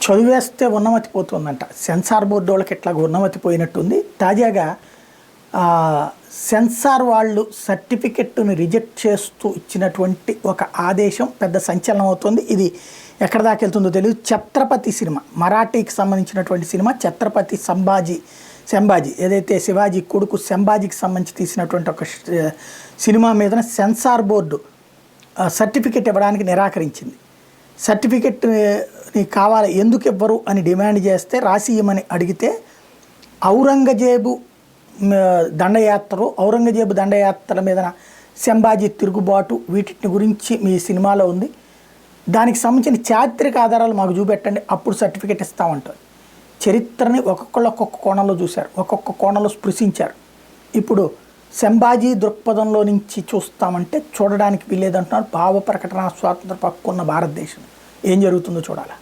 చదివేస్తే ఉన్నమతి పోతుందంట. Censor board వాళ్ళకి ఇట్లా ఉన్నమతి పోయినట్టుంది. తాజాగా సెన్సార్ వాళ్ళు సర్టిఫికెట్ని రిజెక్ట్ చేస్తూ ఇచ్చినటువంటి ఒక ఆదేశం పెద్ద సంచలనం అవుతుంది. ఇది ఎక్కడ దాకా వెళ్తుందో తెలియదు. ఛత్రపతి సినిమా, మరాఠీకి సంబంధించినటువంటి సినిమా ఛత్రపతి సంభాజీ ఏదైతే శివాజీ కొడుకు సంభాజీకి సంబంధించి తీసినటువంటి ఒక సినిమా మీద సెన్సార్ బోర్డు సర్టిఫికెట్ ఇవ్వడానికి నిరాకరించింది. సర్టిఫికెట్ని కావాలి, ఎందుకు ఇవ్వరు అని డిమాండ్ చేస్తే రాసి ఇవ్వమని అడిగితే ఔరంగజేబు దండయాత్ర మీద సంభాజీ తిరుగుబాటు వీటిని గురించి మీ సినిమాలో ఉంది, దానికి సంబంధించిన చారిత్రక ఆధారాలు మాకు చూపెట్టండి, అప్పుడు సర్టిఫికెట్ ఇస్తామంటారు. చరిత్రని ఒక్కొక్క కోణంలో చూశారు, ఒక్కొక్క కోణంలో స్పృశించారు. ఇప్పుడు సంభాజీ దృక్పథంలో నుంచి చూస్తామంటే చూడడానికి వీల్లేదంటున్నారు. భావ ప్రకటన స్వాతంత్ర పక్కున్న భారతదేశం ఏం జరుగుతుందో చూడాలి.